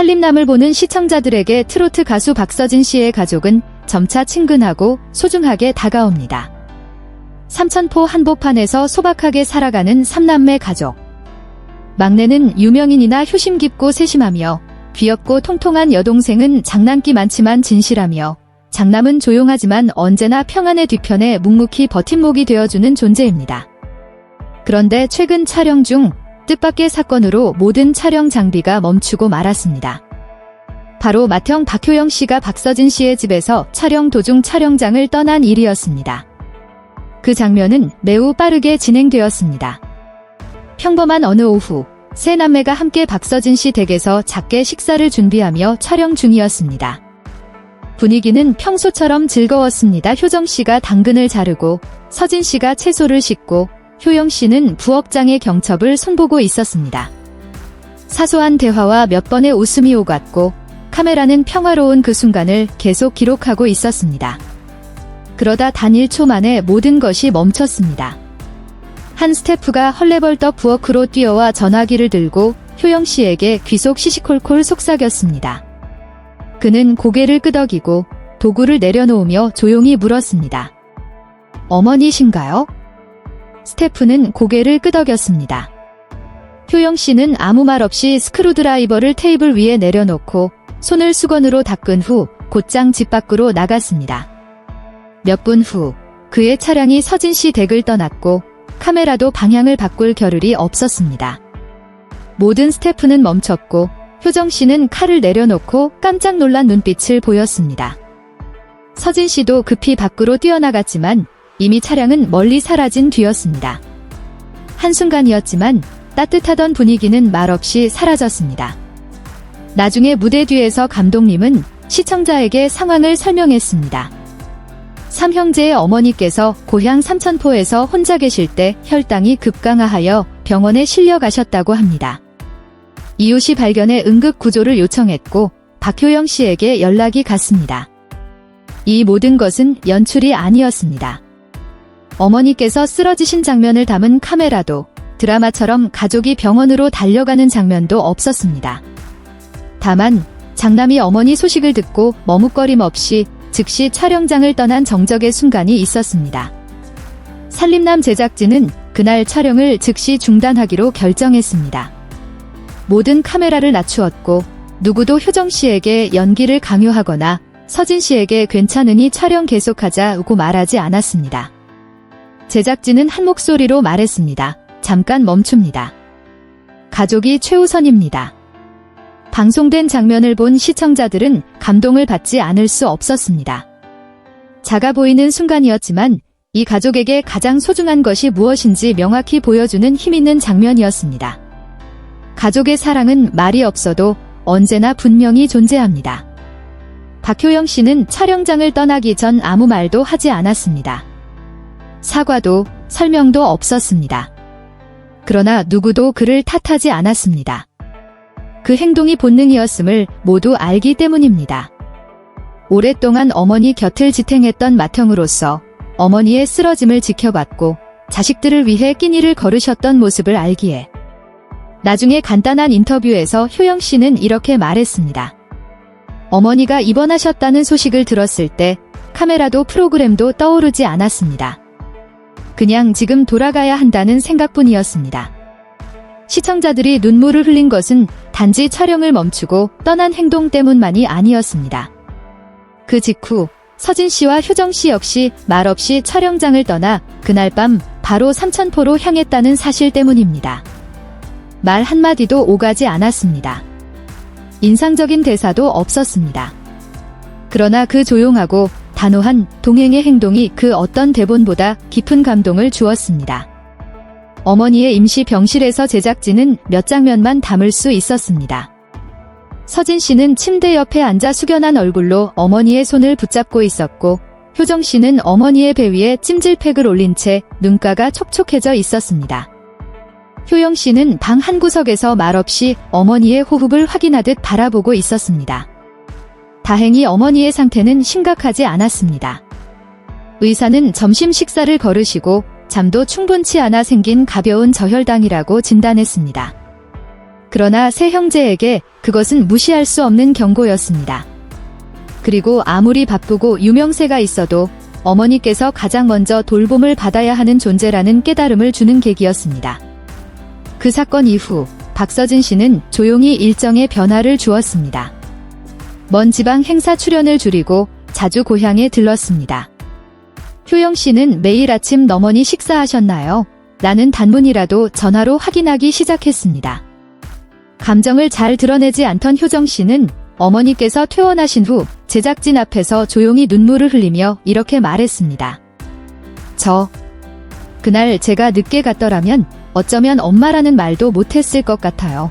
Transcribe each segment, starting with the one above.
살림남을 보는 시청자들에게 트로트 가수 박서진 씨의 가족은 점차 친근하고 소중하게 다가옵니다. 삼천포 한복판에서 소박하게 살아가는 삼남매 가족. 막내는 유명인이나 효심 깊고 세심하며, 귀엽고 통통한 여동생은 장난기 많지만 진실하며, 장남은 조용하지만 언제나 평안의 뒤편에 묵묵히 버팀목이 되어주는 존재입니다. 그런데 최근 촬영 중 뜻밖의 사건으로 모든 촬영 장비가 멈추고 말았습니다. 바로 맏형 박효영 씨가 박서진 씨의 집에서 촬영 도중 촬영장을 떠난 일이었습니다. 그 장면은 매우 빠르게 진행되었습니다. 평범한 어느 오후, 세 남매가 함께 박서진 씨 댁에서 작게 식사를 준비하며 촬영 중이었습니다. 분위기는 평소처럼 즐거웠습니다. 효정 씨가 당근을 자르고, 서진 씨가 채소를 씻고, 효영 씨는 부엌장의 경첩을 손보고 있었습니다. 사소한 대화와 몇 번의 웃음이 오갔고, 카메라는 평화로운 그 순간을 계속 기록하고 있었습니다. 그러다 단 1초 만에 모든 것이 멈췄습니다. 한 스태프가 헐레벌떡 부엌으로 뛰어와 전화기를 들고 효영 씨에게 귀속 시시콜콜 속삭였습니다. 그는 고개를 끄덕이고 도구를 내려놓으며 조용히 물었습니다. 어머니신가요? 스태프는 고개를 끄덕였습니다. 효영 씨는 아무 말 없이 스크루드라이버를 테이블 위에 내려놓고 손을 수건으로 닦은 후 곧장 집 밖으로 나갔습니다. 몇 분 후 그의 차량이 서진 씨 댁을 떠났고 카메라도 방향을 바꿀 겨를이 없었습니다. 모든 스태프는 멈췄고 효정 씨는 칼을 내려놓고 깜짝 놀란 눈빛을 보였습니다. 서진 씨도 급히 밖으로 뛰어나갔지만 이미 차량은 멀리 사라진 뒤였습니다. 한순간이었지만 따뜻하던 분위기는 말없이 사라졌습니다. 나중에 무대 뒤에서 감독님은 시청자에게 상황을 설명했습니다. 삼형제의 어머니께서 고향 삼천포에서 혼자 계실 때 혈당이 급강하하여 병원에 실려 가셨다고 합니다. 이웃이 발견해 응급구조를 요청했고 박효영 씨에게 연락이 갔습니다. 이 모든 것은 연출이 아니었습니다. 어머니께서 쓰러지신 장면을 담은 카메라도 드라마처럼 가족이 병원으로 달려가는 장면도 없었습니다. 다만 장남이 어머니 소식을 듣고 머뭇거림 없이 즉시 촬영장을 떠난 정적의 순간이 있었습니다. 살림남 제작진은 그날 촬영을 즉시 중단하기로 결정했습니다. 모든 카메라를 낮추었고 누구도 효정 씨에게 연기를 강요하거나 서진 씨에게 괜찮으니 촬영 계속하자고 말하지 않았습니다. 제작진은 한 목소리로 말했습니다. 잠깐 멈춥니다. 가족이 최우선입니다. 방송된 장면을 본 시청자들은 감동을 받지 않을 수 없었습니다. 작아 보이는 순간이었지만 이 가족에게 가장 소중한 것이 무엇인지 명확히 보여주는 힘있는 장면이었습니다. 가족의 사랑은 말이 없어도 언제나 분명히 존재합니다. 박효영 씨는 촬영장을 떠나기 전 아무 말도 하지 않았습니다. 사과도 설명도 없었습니다. 그러나 누구도 그를 탓하지 않았습니다. 그 행동이 본능이었음을 모두 알기 때문입니다. 오랫동안 어머니 곁을 지탱했던 맏형으로서 어머니의 쓰러짐을 지켜봤고 자식들을 위해 끼니를 거르셨던 모습을 알기에 나중에 간단한 인터뷰에서 효영 씨는 이렇게 말했습니다. 어머니가 입원하셨다는 소식을 들었을 때 카메라도 프로그램도 떠오르지 않았습니다. 그냥 지금 돌아가야 한다는 생각뿐이었습니다. 시청자들이 눈물을 흘린 것은 단지 촬영을 멈추고 떠난 행동 때문만이 아니었습니다. 그 직후 서진 씨와 효정 씨 역시 말없이 촬영장을 떠나 그날 밤 바로 삼천포로 향했다는 사실 때문입니다. 말 한마디도 오가지 않았습니다. 인상적인 대사도 없었습니다. 그러나 그 조용하고 단호한 동행의 행동이 그 어떤 대본보다 깊은 감동을 주었습니다. 어머니의 임시 병실에서 제작진은 몇 장면만 담을 수 있었습니다. 서진 씨는 침대 옆에 앉아 숙연한 얼굴로 어머니의 손을 붙잡고 있었고 효정 씨는 어머니의 배 위에 찜질팩을 올린 채 눈가가 촉촉해져 있었습니다. 효영 씨는 방 한 구석에서 말없이 어머니의 호흡을 확인하듯 바라보고 있었습니다. 다행히 어머니의 상태는 심각하지 않았습니다. 의사는 점심 식사를 거르시고 잠도 충분치 않아 생긴 가벼운 저혈당이라고 진단했습니다. 그러나 세 형제에게 그것은 무시할 수 없는 경고였습니다. 그리고 아무리 바쁘고 유명세가 있어도 어머니께서 가장 먼저 돌봄을 받아야 하는 존재라는 깨달음을 주는 계기였습니다. 그 사건 이후 박서진 씨는 조용히 일정에 변화를 주었습니다. 먼 지방 행사 출연을 줄이고 자주 고향에 들렀습니다. 효영 씨는 매일 아침 어머니 식사하셨나요? 라는 단문이라도 전화로 확인하기 시작했습니다. 감정을 잘 드러내지 않던 효정 씨는 어머니께서 퇴원하신 후 제작진 앞에서 조용히 눈물을 흘리며 이렇게 말했습니다. 그날 제가 늦게 갔더라면 어쩌면 엄마라는 말도 못했을 것 같아요.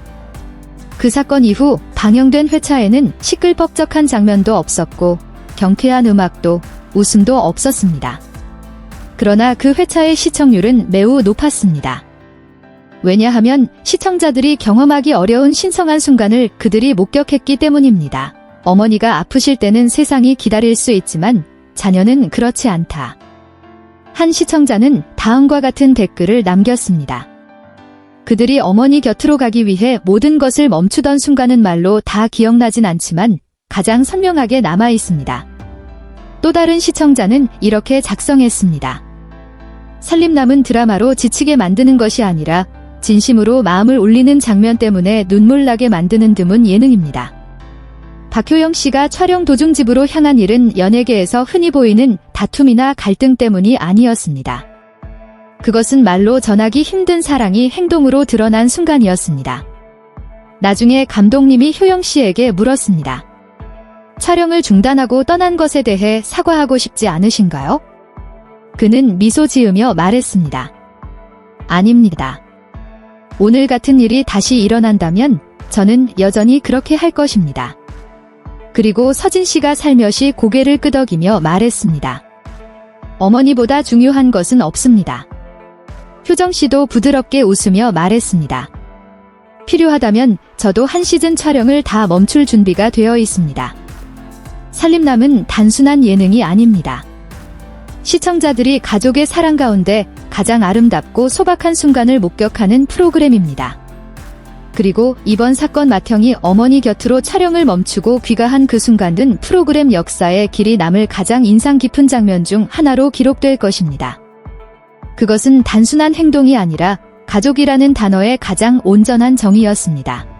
그 사건 이후 방영된 회차에는 시끌벅적한 장면도 없었고 경쾌한 음악도 웃음도 없었습니다. 그러나 그 회차의 시청률은 매우 높았습니다. 왜냐하면 시청자들이 경험하기 어려운 신성한 순간을 그들이 목격했기 때문입니다. 어머니가 아프실 때는 세상이 기다릴 수 있지만 자녀는 그렇지 않다. 한 시청자는 다음과 같은 댓글을 남겼습니다. 그들이 어머니 곁으로 가기 위해 모든 것을 멈추던 순간은 말로 다 기억나진 않지만 가장 선명하게 남아 있습니다. 또 다른 시청자는 이렇게 작성했습니다. 살림남은 드라마로 지치게 만드는 것이 아니라 진심으로 마음을 울리는 장면 때문에 눈물 나게 만드는 드문 예능입니다. 박효영 씨가 촬영 도중 집으로 향한 일은 연예계에서 흔히 보이는 다툼이나 갈등 때문이 아니었습니다. 그것은 말로 전하기 힘든 사랑이 행동으로 드러난 순간이었습니다. 나중에 감독님이 효영 씨에게 물었습니다. 촬영을 중단하고 떠난 것에 대해 사과하고 싶지 않으신가요? 그는 미소 지으며 말했습니다. 아닙니다. 오늘 같은 일이 다시 일어난다면 저는 여전히 그렇게 할 것입니다. 그리고 서진 씨가 살며시 고개를 끄덕이며 말했습니다. 어머니보다 중요한 것은 없습니다. 효정 씨도 부드럽게 웃으며 말했습니다. 필요하다면 저도 한 시즌 촬영을 다 멈출 준비가 되어 있습니다. 살림남은 단순한 예능이 아닙니다. 시청자들이 가족의 사랑 가운데 가장 아름답고 소박한 순간을 목격하는 프로그램입니다. 그리고 이번 사건 맏형이 어머니 곁으로 촬영을 멈추고 귀가한 그 순간은 프로그램 역사에 길이 남을 가장 인상 깊은 장면 중 하나로 기록될 것입니다. 그것은 단순한 행동이 아니라 가족이라는 단어의 가장 온전한 정의였습니다.